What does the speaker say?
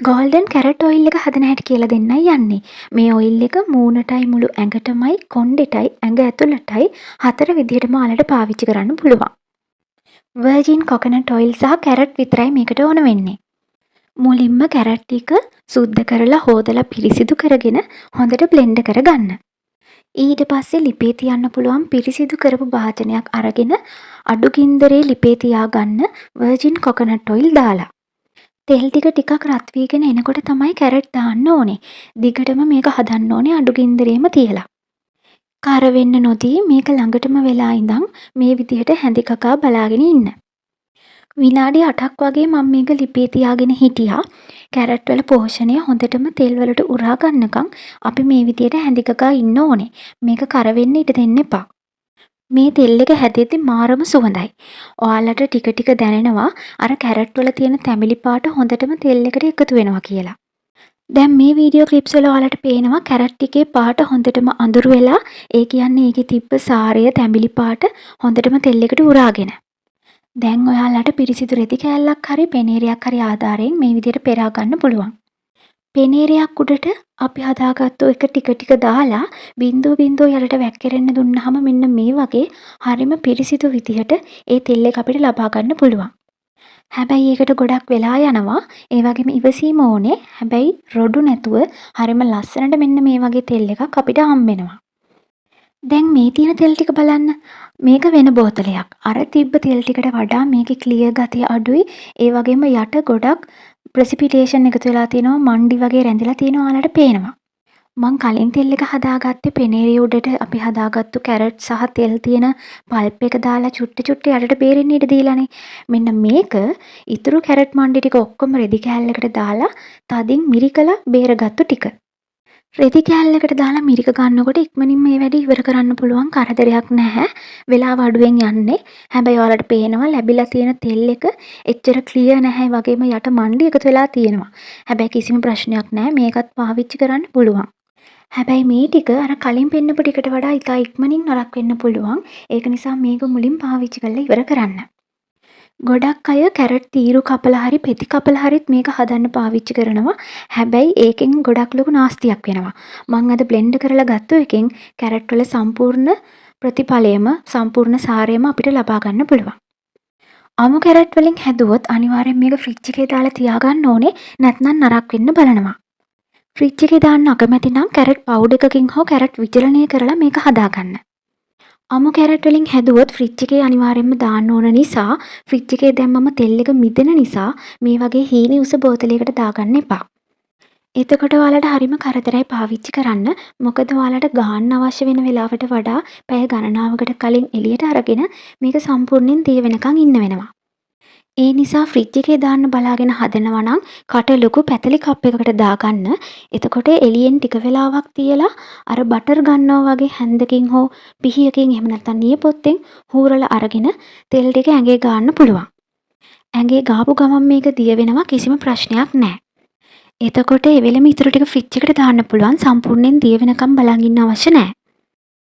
Golden carrot oil එක හදන හැටි කියලා දෙන්නයි යන්නේ. මේ ඔයිල් එක මූණටයි මුළු ඇඟටමයි කොණ්ඩෙටයි ඇඟ ඇතුළටයි 4 විදිහටම ඔයාලට පාවිච්චි කරන්න පුළුවන්. වර්ජින් කොකනට් ඔයිල් සහ කැරට් විතරයි මේකට ඕන වෙන්නේ. මුලින්ම කැරට් ටික සුද්ධ කරලා හොදලා පිරිසිදු කරගෙන හොඳට බ්ලෙන්ඩ් කරගන්න. ඊට පස්සේ ලිපේ තියන්න පුළුවන් පිරිසිදු කරපු භාජනයක් අරගෙන අඩු ගින්දරේ ලිපේ තියාගන්න වර්ජින් කොකනට් ඔයිල් දාලා. තෙල් ටිකක් රත් වීගෙන එනකොට තමයි කැරට් දාන්න ඕනේ. දිගටම මේක හදන්න ඕනේ අඩු ගින්දරේම තියලා. කර වෙන්න නොදී මේක ළඟටම වෙලා ඉඳන් මේ විදිහට හැඳි කකා බලාගෙන ඉන්න. විනාඩි 8ක් වගේ මම මේක ලිපේ තියාගෙන හිටියා. කැරට් වල පෝෂණය හොඳටම තෙල් වලට උරා ගන්නකම් අපි මේ විදිහට හැඳි කකා ඉන්න ඕනේ. මේක කර වෙන්න ඉඩ දෙන්න එපා. මේ තෙල් එක හැදෙද්දි මාරම සුවඳයි. ඔයාලට ටික ටික දැනෙනවා අර කැරට් වල තියෙන තැඹිලි පාට හොඳටම තෙල් එකට එකතු වෙනවා කියලා. දැන් මේ වීඩියෝ ක්ලිප්ස් වල ඔයාලට පේනවා කැරට් ටිකේ පාට හොඳටම අඳුරු වෙලා ඒ කියන්නේ ඒකේ තිබ්බ සාරය තැඹිලි පාට හොඳටම තෙල් එකට උරාගෙන. දැන් ඔයාලට පිරිසිදු රෙදි කෑල්ලක් හරි පෙනේරයක් හරි ආධාරයෙන් මේ විදිහට පෙරා ගන්න පුළුවන්. පෙනේරයක් උඩට අපි හදාගත්තු එක ටික දාලා බිංදුව යලට වැක්කිරෙන්න දුන්නාම මෙන්න මේ වගේ හරිම පිරිසිදු විදිහට ඒ තෙල් එක අපිට ලබා ගන්න පුළුවන්. හැබැයි ඒකට ගොඩක් වෙලා යනවා. ඒ වගේම ඉවසීම ඕනේ. හැබැයි රොඩු නැතුව හරිම ලස්සනට මෙන්න මේ වගේ තෙල් එකක් අපිට හම්බ වෙනවා. දැන් මේ තියෙන තෙල් ටික බලන්න. මේක වෙන බෝතලයක්. අර තිබ්බ තෙල් ටිකට වඩා මේකේ ක්ලියර් ගතිය අඩුයි. ඒ වගේම යට ගොඩක් ප්‍රෙසිපිටේෂන් එකතු වෙලා තියෙනවා. මණ්ඩි වගේ රැඳිලා තියෙනවා ඔයාලට පේනවා. මං කලින් තෙල් එක හදාගත්තේ පෙනේරිය උඩට අපි හදාගත්තු කැරට් සහ තෙල් තියෙන පල්ප් එක දාලා චුට්ට යටට බේරෙන්න ඉඩ දීලානේ. මෙන්න මේක ඉතුරු කැරට් මණ්ඩි ටික ඔක්කොම රෙදි කෑල්ලකට දාලා තදින් මිරිකලා බේරගත්තු ටික. රෙදි කෑල්ලකට දාලා මිරික ගන්නකොට ඉක්මනින් මේ වැඩේ ඉවර කරන්න පුළුවන් කරදරයක් නැහැ. වෙලාව අඩුවෙන් යන්නේ. හැබැයි ඔයාලට පේනවා ලැබිලා තියෙන තෙල් එක එච්චර ක්ලියර් නැහැ වගේම යට මණ්ඩි එකතු වෙලා තියෙනවා. හැබැයි කිසිම ප්‍රශ්නයක් නැහැ. මේකත් පාවිච්චි කරන්න පුළුවන්. හැබැයි මේ ටික අර කලින් පෙන්නපු ටිකට වඩා ඉතා ඉක්මනින් නරක වෙන්න පුළුවන්. ඒක නිසා මේක මුලින් පාවිච්චි කරලා ඉවර කරන්න. ගොඩක් අය කැරට් තීරු කපලා හරි පෙති කපලා හරිත් මේක හදන්න පාවිච්චි කරනවා. හැබැයි ඒකෙන් ගොඩක් ලොකු නාස්තියක් වෙනවා. මම අද බ්ලෙන්ඩ් කරලා ගත්ත එකෙන් කැරට් වල සම්පූර්ණ ප්‍රතිඵලයම සම්පූර්ණ සාරයම අපිට ලබා ගන්න පුළුවන්. අමු කැරට් වලින් හැදුවොත් අනිවාර්යෙන් මේක ෆ්‍රිජ් එකේ දාලා තියාගන්න ඕනේ. නැත්නම් නරක වෙන්න බලනවා. ෆ්‍රිජ් එකේ දාන්න අකමැති නම් කැරට් පවුඩර් එකකින් හෝ කැරට් විචලනය කරලා මේක හදාගන්න. අමු කැරට් වලින් හැදුවොත් ෆ්‍රිජ් එකේ අනිවාර්යයෙන්ම දාන්න ඕන නිසා ෆ්‍රිජ් එකේ දැම්මම තෙල් එක මිදෙන නිසා මේ වගේ හීනි උස බෝතලයකට දාගන්න එපා. එතකොට ඔයාලට හරිම කරදරයි පාවිච්චි කරන්න. මොකද ඔයාලට ගාන්න අවශ්‍ය වෙන වෙලාවට වඩා පැය ගණනාවකට කලින් එළියට අරගෙන මේක සම්පූර්ණයෙන් දිය වෙනකන් ඉන්න වෙනවා. ඒ නිසා ෆ්‍රිජ් එකේ දාන්න බලාගෙන හදනවා නම් කට ලොකු පැතලි කප් එකකට දාගන්න. එතකොට එළියෙන් ටික වෙලාවක් තියලා අර බටර් ගන්නවා වගේ හැන්දකින් හෝ පිහියකින් එහෙම නැත්නම් නියපොත්තෙන් හූරලා අරගෙන තෙල් ටික ඇඟේ ගන්න පුළුවන්. ඇඟේ ගාපු ගමන් මේක දිය වෙනවා කිසිම ප්‍රශ්නයක් නැහැ. එතකොට ඒ වෙලෙම ඉතුරු ටික ෆ්‍රිජ් එකට දාන්න පුළුවන්. සම්පූර්ණයෙන් දිය වෙනකම් බලන් ඉන්න අවශ්‍ය නැහැ.